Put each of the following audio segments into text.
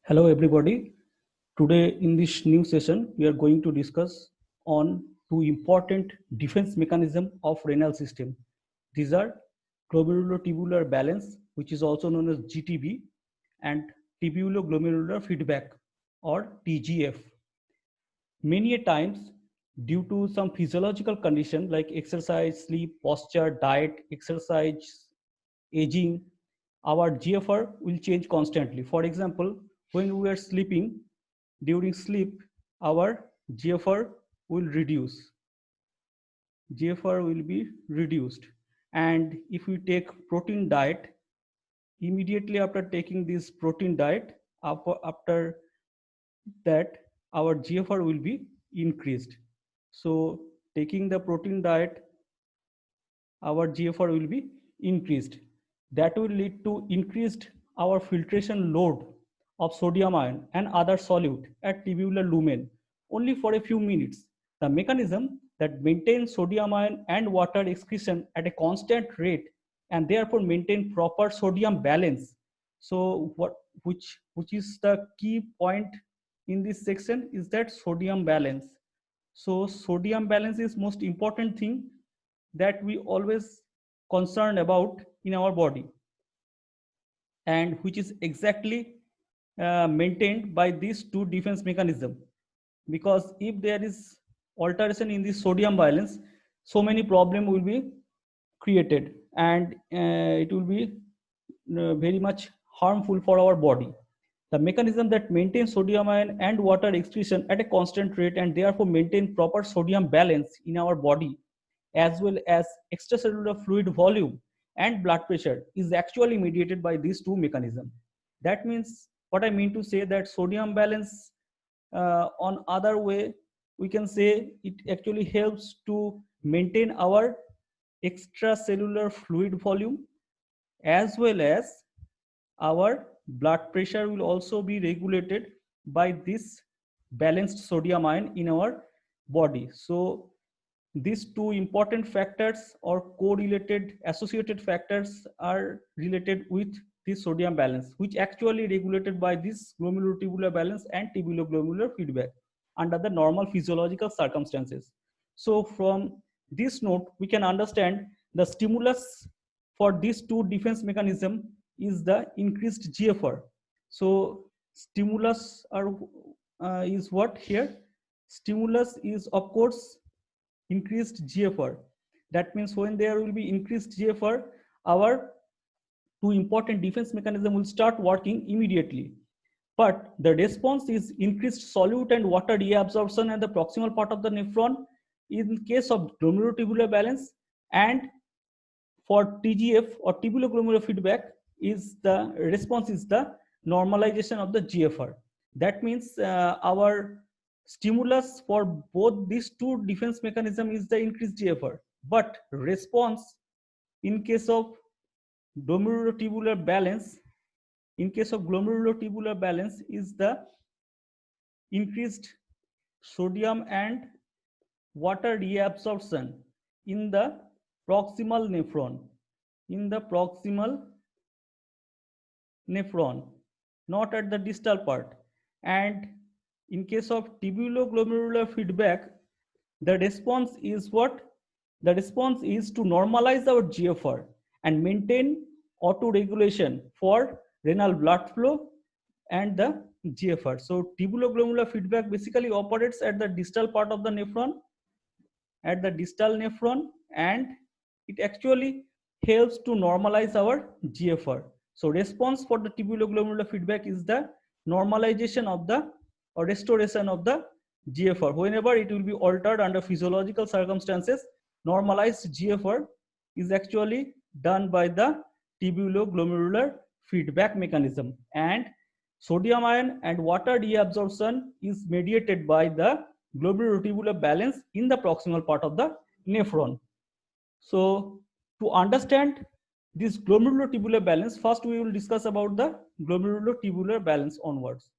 Hello everybody. Today in this new session we are going to discuss on two important defense mechanism of renal system. These are glomerulotubular balance, which is also known as GTB, and tubuloglomerular feedback or TGF. Many a times, due to some physiological condition like exercise, sleep, posture, diet, exercise, aging, our GFR will change constantly. For example, when we are sleeping, during sleep, our GFR will reduce. GFR will be reduced. And if we take protein diet, immediately after taking this protein diet, after that our GFR will be increased. So taking the protein diet, our GFR will be increased. That will lead to increased our filtration load of sodium ion and other solute at tubular lumen only for a few minutes. The mechanism that maintains sodium ion and water excretion at a constant rate and therefore maintain proper sodium balance. So which is the key point in this section is that sodium balance. So sodium balance is most important thing that we always concerned about in our body, and which is exactly maintained by these two defense mechanism. Because if there is alteration in the sodium balance, so many problem will be created, and it will be very much harmful for our body. The mechanism that maintains sodium ion and water excretion at a constant rate and therefore maintain proper sodium balance in our body, as well as extracellular fluid volume and blood pressure, is actually mediated by these two mechanisms. That means, what I mean to say, that sodium balance, on other way we can say, it actually helps to maintain our extracellular fluid volume, as well as our blood pressure will also be regulated by this balanced sodium ion in our body. So these two important factors or correlated associated factors are related with this sodium balance, which actually regulated by this glomerulotubular balance and tubuloglomerular feedback under the normal physiological circumstances. So from this note we can understand the stimulus for these two defense mechanism is the increased GFR. So stimulus are is what here? Stimulus is of course increased GFR. That means when there will be increased GFR, our two important defense mechanism will start working immediately. But the response is increased solute and water reabsorption at the proximal part of the nephron in case of glomerulotubular balance, and for TGF or tubuloglomerular feedback is the response is the normalization of the GFR. That means our stimulus for both these two defense mechanism is the increased GFR, but response in case of glomerulotubular balance, is the increased sodium and water reabsorption in the proximal nephron, in the proximal nephron, not at the distal part. And in case of tubuloglomerular feedback, the response is what? The response is to normalize our GFR and maintain auto-regulation for renal blood flow and the GFR. So tubuloglomerular feedback basically operates at the distal part of the nephron, and it actually helps to normalize our GFR. So response for the tubuloglomerular feedback is the normalization of the or restoration of the GFR. Whenever it will be altered under physiological circumstances, normalized GFR is actually done by the tubuloglomerular feedback mechanism, and sodium ion and water reabsorption is mediated by the glomerulotubular balance in the proximal part of the nephron. So to understand this glomerulotubular balance, first we will discuss about the glomerulotubular balance onwards.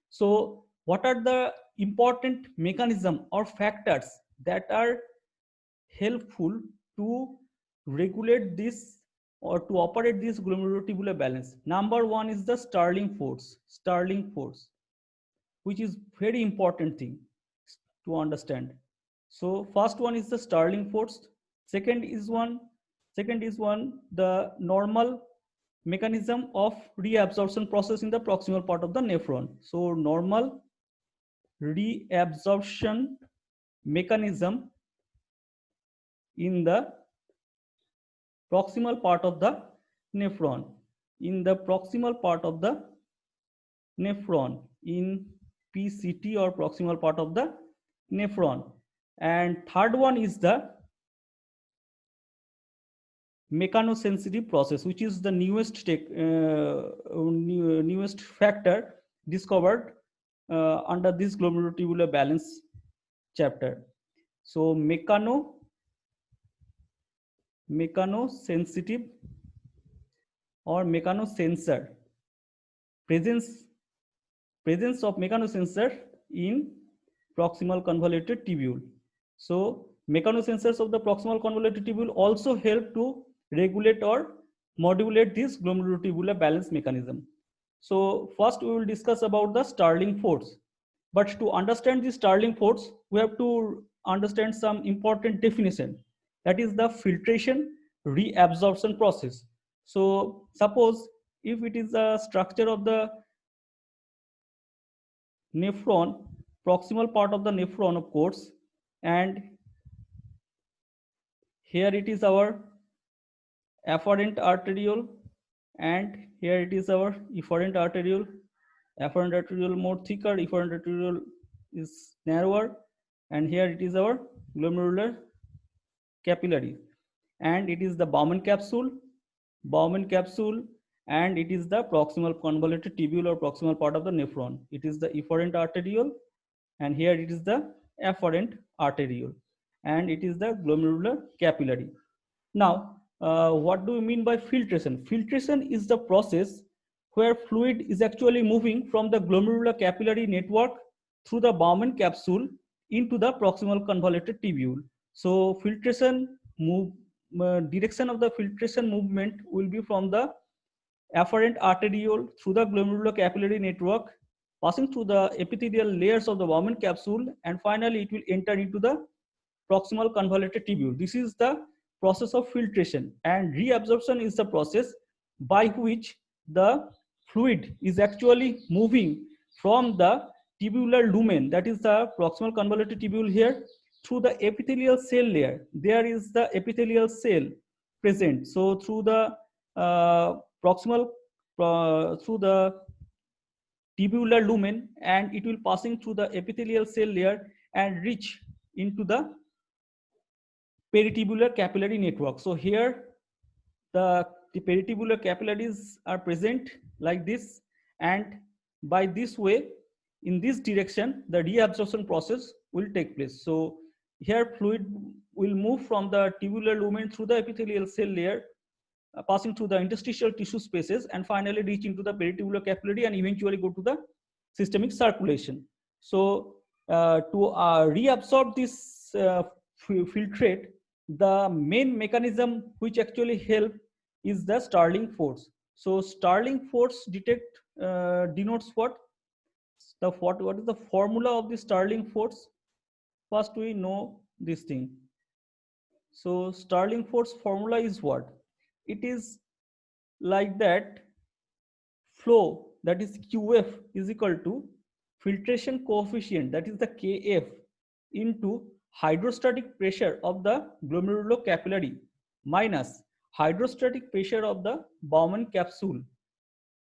So what are the important mechanism or factors that are helpful to regulate this or to operate this glomerulotubular balance. Number one is the Stirling force. Stirling force, which is very important thing to understand. So first one is the Stirling force. Second is one the normal mechanism of reabsorption process in the proximal part of the nephron. So normal reabsorption mechanism in the proximal part of the nephron. In the proximal part of the nephron, in PCT or proximal part of the nephron. And third one is the mechanosensitive process, which is the newest newest factor discovered under this glomerulotubular balance chapter. So mechanosensitive or mechanosensor, presence of mechanosensor in proximal convoluted tubule. So mechanosensors of the proximal convoluted tubule also help to regulate or modulate this glomerulotubular balance mechanism. So first we will discuss about the Stirling force. But to understand the Stirling force, we have to understand some important definition. That is the filtration reabsorption process. So suppose if it is a structure of the nephron, proximal part of the nephron, of course, and here it is our afferent arteriole, and here it is our efferent arteriole. Afferent arteriole more thicker, efferent arteriole is narrower, and here it is our glomerular capillary, and it is the Bowman capsule, and it is the proximal convoluted tubule or proximal part of the nephron. It is the efferent arteriole, and here it is the afferent arteriole, and it is the glomerular capillary. Now, what do we mean by filtration? Filtration is the process where fluid is actually moving from the glomerular capillary network through the Bowman capsule into the proximal convoluted tubule. So filtration direction of the filtration movement will be from the afferent arteriole through the glomerular capillary network, passing through the epithelial layers of the Bowman capsule, and finally it will enter into the proximal convoluted tubule. This is the process of filtration, and reabsorption is the process by which the fluid is actually moving from the tubular lumen, that is the proximal convoluted tubule here, through the epithelial cell layer. There is the epithelial cell present. So through the through the tubular lumen, and it will passing through the epithelial cell layer and reach into the peritubular capillary network. So here the peritubular capillaries are present like this, and by this way, in this direction, the reabsorption process will take place. So here fluid will move from the tubular lumen through the epithelial cell layer, passing through the interstitial tissue spaces, and finally reach into the peritubular capillary and eventually go to the systemic circulation. So to reabsorb this filtrate, the main mechanism which actually help is the Stirling force. So Stirling force denotes what is the formula of the Stirling force? First we know this thing. So Stirling force formula is what? It is like that, flow, that is QF, is equal to filtration coefficient, that is the KF, into hydrostatic pressure of the glomerulocapillary minus hydrostatic pressure of the Bowman capsule,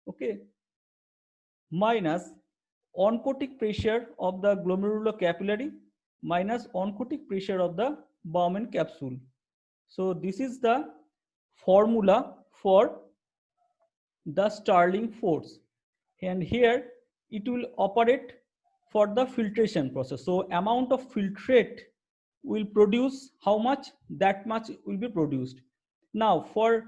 okay, minus oncotic pressure of the glomerulocapillary minus oncotic pressure of the Bowman capsule. So this is the formula for the Stirling force, and here it will operate for the filtration process. So amount of filtrate will produce how much, that much will be produced. Now for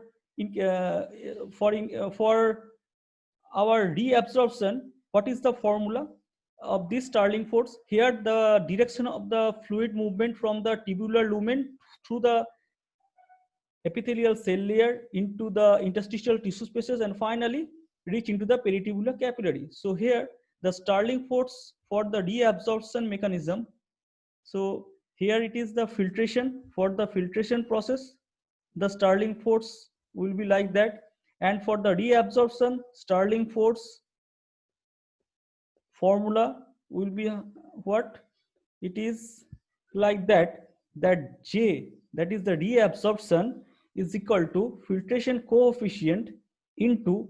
our reabsorption, what is the formula of this Stirling force? Here the direction of the fluid movement from the tubular lumen through the epithelial cell layer into the interstitial tissue spaces, and finally reach into the peritubular capillary. So here the Stirling force for the reabsorption mechanism. So here it is the filtration. For the filtration process, the Stirling force will be like that, and for the reabsorption, Stirling force formula will be what? It is like that, that J, that is the reabsorption, is equal to filtration coefficient into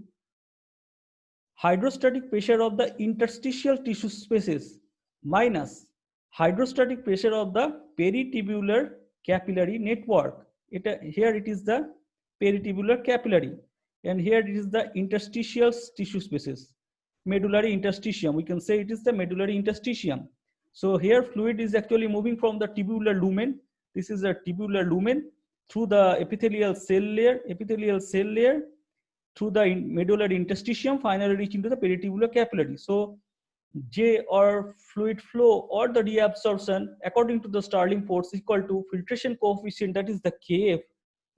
hydrostatic pressure of the interstitial tissue spaces minus hydrostatic pressure of the peritubular capillary network. Here it is the peritubular capillary, and here it is the interstitial tissue spaces, medullary interstitium. We can say it is the medullary interstitium. So here fluid is actually moving from the tubular lumen. This is a tubular lumen through the epithelial cell layer, through the medullary interstitium, finally reaching to the peritubular capillary. So J, or fluid flow, or the reabsorption according to the Stirling force, is equal to filtration coefficient, that is the Kf,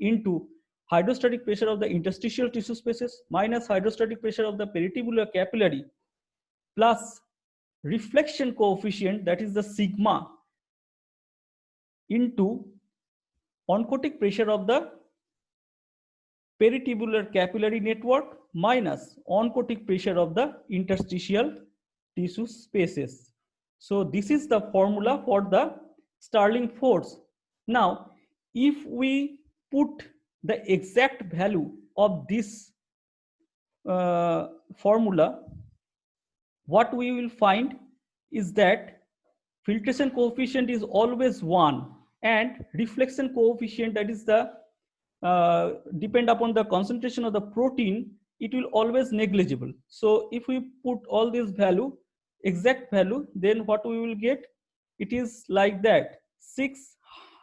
into hydrostatic pressure of the interstitial tissue spaces minus hydrostatic pressure of the peritubular capillary plus reflection coefficient, that is the sigma, into oncotic pressure of the peritubular capillary network minus oncotic pressure of the interstitial tissue spaces. So this is the formula for the Stirling force. Now, if we put the exact value of this formula, what we will find is that filtration coefficient is always 1, and reflection coefficient, that is the depend upon the concentration of the protein, it will always negligible. So if we put all this value, exact value, then what we will get, it is like that: 6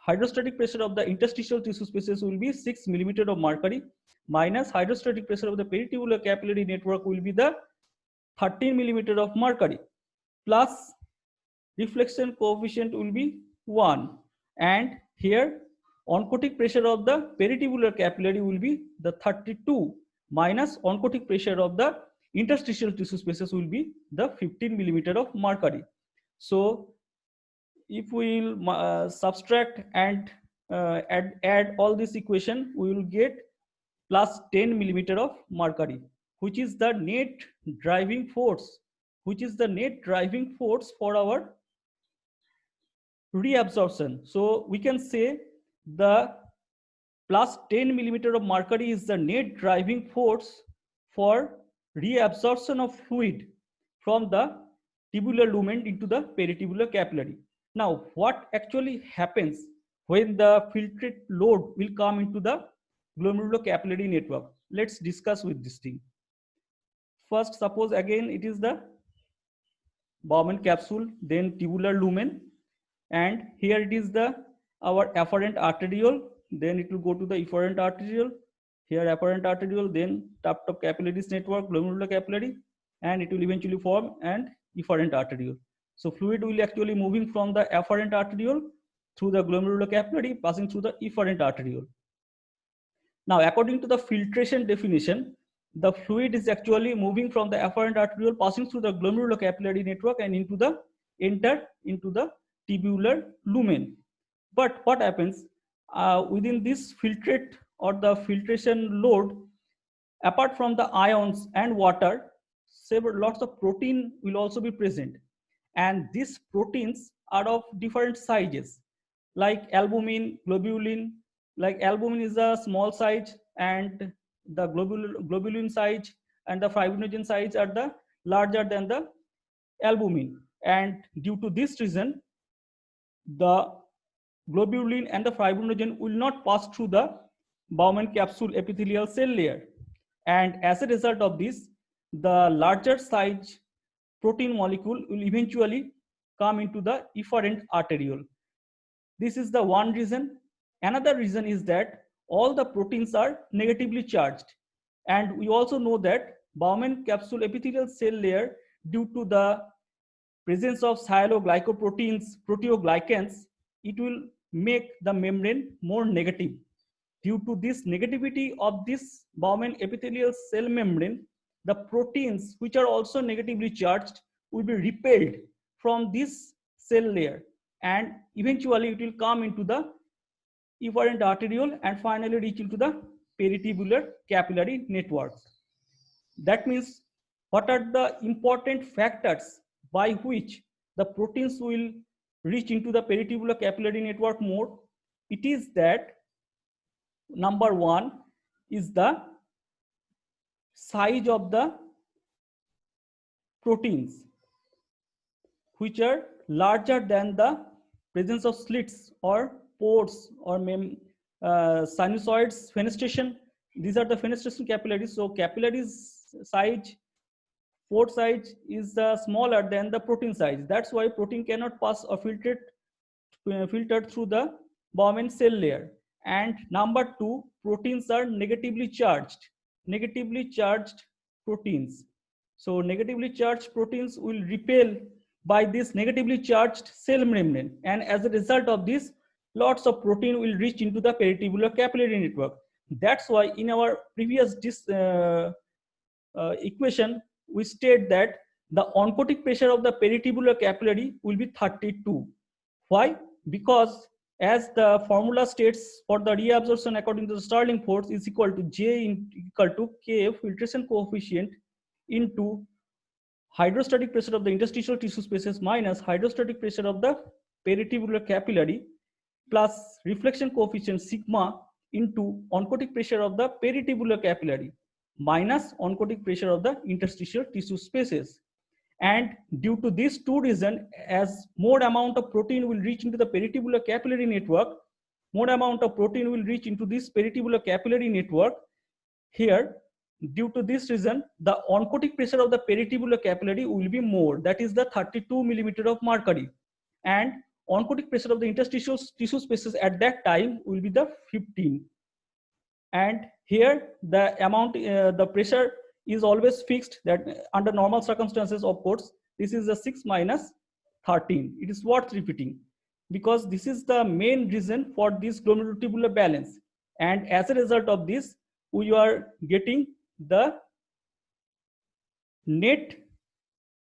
hydrostatic pressure of the interstitial tissue spaces will be 6 millimeter of mercury, minus hydrostatic pressure of the peritubular capillary network will be the 13 millimeter of mercury, plus reflection coefficient will be 1, and here oncotic pressure of the peritubular capillary will be the 32, minus oncotic pressure of the interstitial tissue spaces will be the 15 millimeter of mercury. So if we will subtract and add all this equation, we will get plus 10 millimeter of mercury, which is the net driving force, for our reabsorption. So we can say the plus 10 millimeter of mercury is the net driving force for reabsorption of fluid from the tubular lumen into the peritubular capillary. Now, what actually happens when the filtrate load will come into the glomerulocapillary network? Let's discuss with this thing. First, suppose again it is the Bowman capsule, then tubular lumen, and here it is the our afferent arteriole, then it will go to the efferent arteriole, here afferent arteriole, then tuft of capillaries network, glomerular capillary, and it will eventually form an efferent arteriole. So fluid will actually moving from the afferent arteriole through the glomerular capillary, passing through the efferent arteriole. Now, according to the filtration definition, the fluid is actually moving from the afferent arteriole, passing through the glomerular capillary network, and enter into the tubular lumen. But what happens within this filtrate or the filtration load, apart from the ions and water, several lots of protein will also be present, and these proteins are of different sizes, like albumin, globulin. Like albumin is a small size, and the globulin size and the fibrinogen size are the larger than the albumin, and due to this reason, the globulin and the fibrinogen will not pass through the Bowman capsule epithelial cell layer, and as a result of this, the larger size protein molecule will eventually come into the efferent arteriole. This is the one reason. Another reason is that all the proteins are negatively charged, and we also know that Bowman capsule epithelial cell layer, due to the presence of sialoglycoproteins, proteoglycans, it will make the membrane more negative. due to this negativity of this Bowman epithelial cell membrane, the proteins which are also negatively charged will be repelled from this cell layer, and eventually it will come into the efferent arteriole and finally reach into the peritubular capillary network. That means, what are the important factors by which the proteins will reach into the peritubular capillary network more? It is that number one is the size of the proteins, which are larger than the presence of slits or pores or sinusoids fenestration. These are the fenestration capillaries. So capillaries size, pore size is smaller than the protein size. That's why protein cannot pass or filtered through the Bowman cell layer. And number two, proteins are negatively charged. Negatively charged proteins. So negatively charged proteins will repel by this negatively charged cell membrane, and as a result of this, lots of protein will reach into the peritubular capillary network. That's why in our previous equation we state that the oncotic pressure of the peritubular capillary will be 32. Why? Because as the formula states, for the reabsorption according to the Stirling force is equal to J equal to K filtration coefficient into hydrostatic pressure of the interstitial tissue spaces minus hydrostatic pressure of the peritubular capillary plus reflection coefficient sigma into oncotic pressure of the peritubular capillary minus oncotic pressure of the interstitial tissue spaces. And due to these two reasons, as more amount of protein will reach into the peritubular capillary network, more amount of protein will reach into this peritubular capillary network. Here, due to this reason, the oncotic pressure of the peritubular capillary will be more, that is the 32 millimeter of mercury, and oncotic pressure of the interstitial tissue spaces at that time will be the 15. And here the amount, the pressure is always fixed, that under normal circumstances, of course, this is a 6 minus 13. It is worth repeating because this is the main reason for this glomerulotubular balance, and as a result of this we are getting the net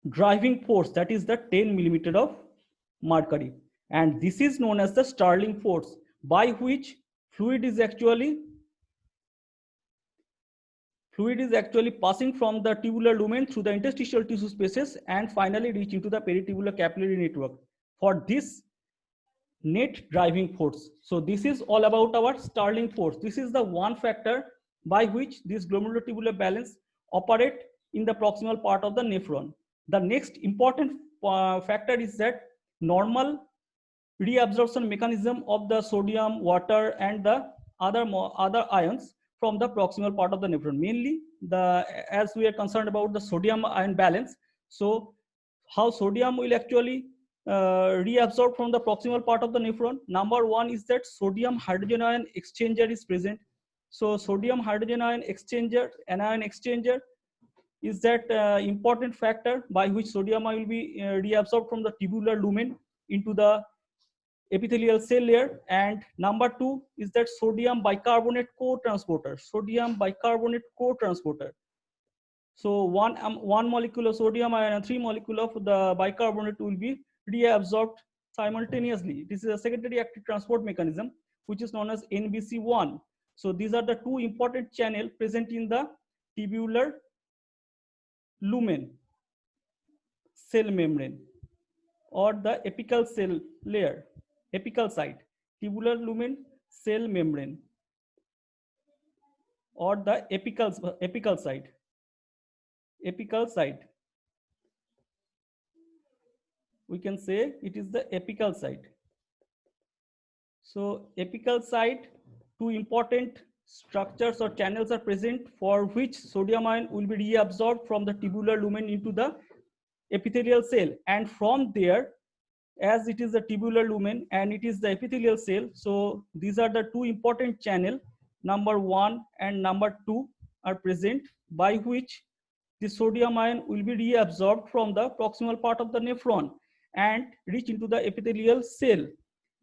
driving force, that is the 10 millimeter of mercury, and this is known as the Stirling force, by which fluid is actually passing from the tubular lumen through the interstitial tissue spaces and finally reach into the peritubular capillary network for this net driving force. So this is all about our Stirling force. This is the one factor by which this glomerulotubular balance operate in the proximal part of the nephron. The next important factor is that normal reabsorption mechanism of the sodium, water, and the other ions from the proximal part of the nephron. Mainly, as we are concerned about the sodium ion balance. So, how sodium will actually reabsorb from the proximal part of the nephron? Number one is that sodium hydrogen ion exchanger is present. So, sodium hydrogen ion exchanger, anion exchanger, is that important factor by which sodium will be reabsorbed from the tubular lumen into the epithelial cell layer. And number two is that sodium bicarbonate co-transporter. Sodium bicarbonate co-transporter. So one molecule of sodium ion and 3 molecule of the bicarbonate will be reabsorbed simultaneously. This is a secondary active transport mechanism which is known as NBC1. So these are the two important channels present in the tubular lumen cell membrane or the apical cell layer, apical site, tubular lumen cell membrane or the apical site. Apical site, we can say it is the apical site. So apical site, two important structures or channels are present for which sodium ion will be reabsorbed from the tubular lumen into the epithelial cell, and from there, as it is the tubular lumen and it is the epithelial cell, so these are the two important channel, number 1 and number 2 are present, by which the sodium ion will be reabsorbed from the proximal part of the nephron and reach into the epithelial cell.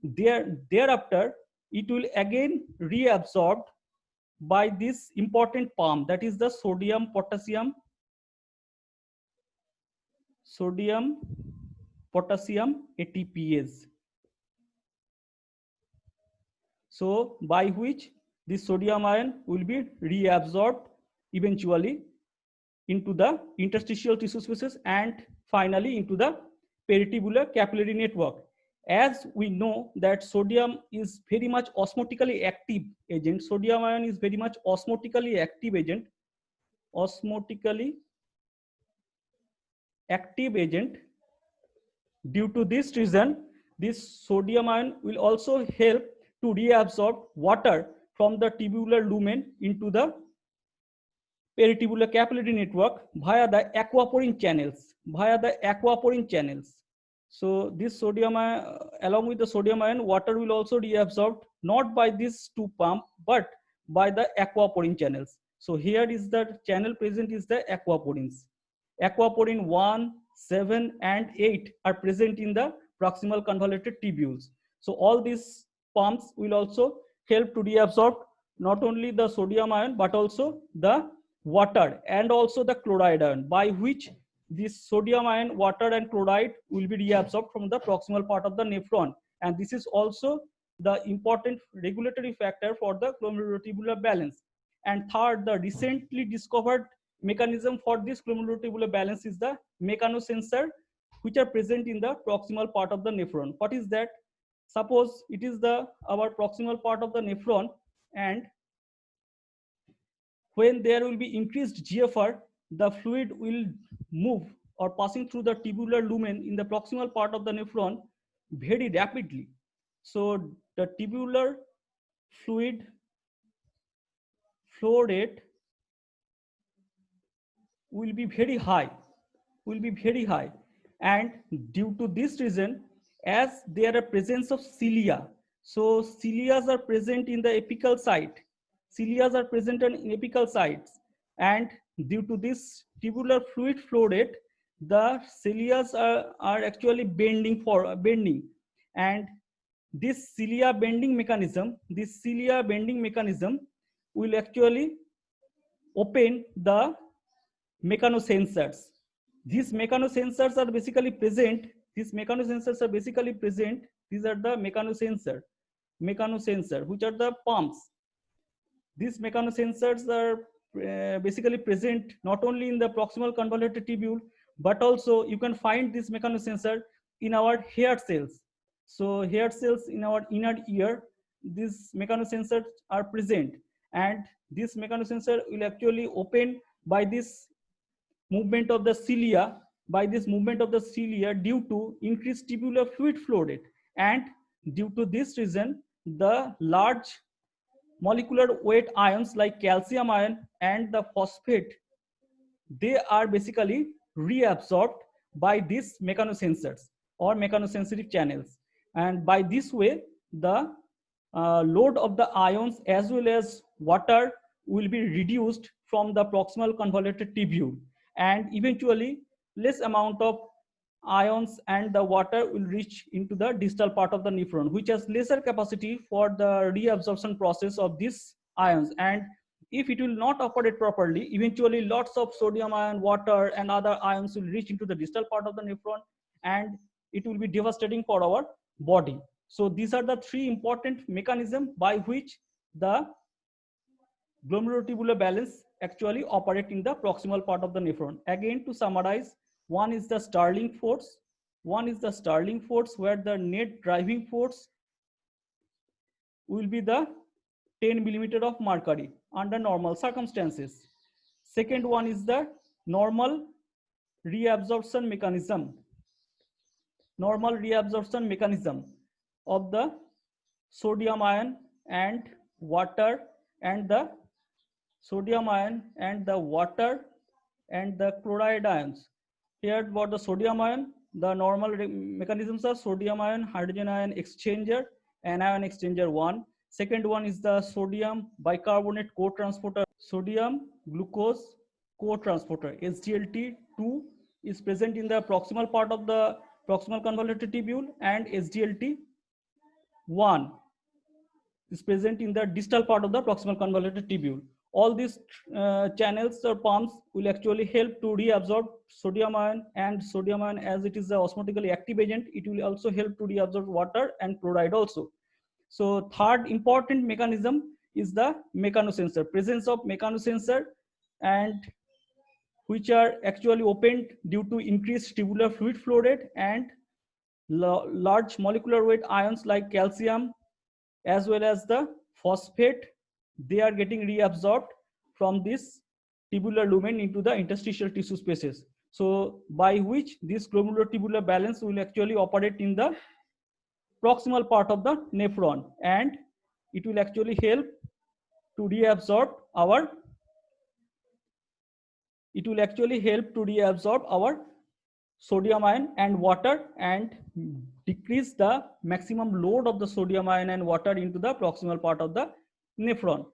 Thereafter it will again reabsorbed by this important pump, that is the sodium potassium ATPase. So by which this sodium ion will be reabsorbed eventually into the interstitial tissue spaces and finally into the peritubular capillary network. As we know that sodium is very much osmotically active agent, sodium ion is very much osmotically active agent, Due to this reason, this sodium ion will also help to reabsorb water from the tubular lumen into the peritubular capillary network via the aquaporin channels. So this sodium ion, along with the sodium ion, water will also reabsorbed not by this two pump but by the aquaporin channels. So here is the channel present is the aquaporins. Aquaporin 1, 7 and 8 are present in the proximal convoluted tubules. So all these pumps will also help to reabsorb not only the sodium ion but also the water and also the chloride ion, by which this sodium ion, water and chloride will be reabsorbed from the proximal part of the nephron, and this is also the important regulatory factor for the glomerulotubular balance. And third, the recently discovered mechanism for this glomerulotubular balance is the mechanosensor, which are present in the proximal part of the nephron. What is that? Suppose it is our proximal part of the nephron, and when there will be increased GFR, the fluid will move or passing through the tubular lumen in the proximal part of the nephron very rapidly. So the tubular fluid flow rate will be very high, and due to this reason, as there are presence of cilia, so cilia are present in the apical site, and due to this tubular fluid flow rate, the cilia are actually bending, and this cilia bending mechanism will actually open the mechanosensors. These mechanosensors are basically present. These are the mechanosensor, which are the pumps. These mechanosensors are basically present not only in the proximal convoluted tubule, but also you can find this mechanosensor in our hair cells. So hair cells in our inner ear, these mechanosensors are present, and this mechanosensor will actually open by this movement of the cilia, due to increased tubular fluid flow rate. And due to this reason, the large molecular weight ions like calcium ion and the phosphate, they are basically reabsorbed by these mechanosensors or mechanosensitive channels, and by this way the load of the ions as well as water will be reduced from the proximal convoluted tubule, and eventually less amount of ions and the water will reach into the distal part of the nephron, which has lesser capacity for the reabsorption process of these ions. And if it will not operate properly, eventually lots of sodium ion, water and other ions will reach into the distal part of the nephron, and it will be devastating for our body. So these are the three important mechanisms by which the glomerulotubular balance actually operate in the proximal part of the nephron. Again, to summarize, one is the Stirling force, where the net driving force will be the 10 millimeter of mercury under normal circumstances. Second one is the normal reabsorption mechanism of the sodium ion and water, and the chloride ions. Here for the sodium ion, the normal mechanisms are sodium ion, hydrogen ion exchanger, anion exchanger 1. Second one is the sodium bicarbonate co-transporter, sodium glucose co-transporter, SGLT2 is present in the proximal part of the proximal convoluted tubule, and SGLT1 is present in the distal part of the proximal convoluted tubule. All these channels or pumps will actually help to reabsorb sodium ion, and sodium ion, as it is the osmotically active agent, it will also help to reabsorb water and chloride also. So third important mechanism is the mechanosensor, presence of mechanosensor, and which are actually opened due to increased tubular fluid flow rate, and large molecular weight ions like calcium as well as the phosphate, they are getting reabsorbed from this tubular lumen into the interstitial tissue spaces. So by which this glomerular tubular balance will actually operate in the proximal part of the nephron, and it will actually help to reabsorb our sodium ion and water, and decrease the maximum load of the sodium ion and water into the proximal part of the nephron.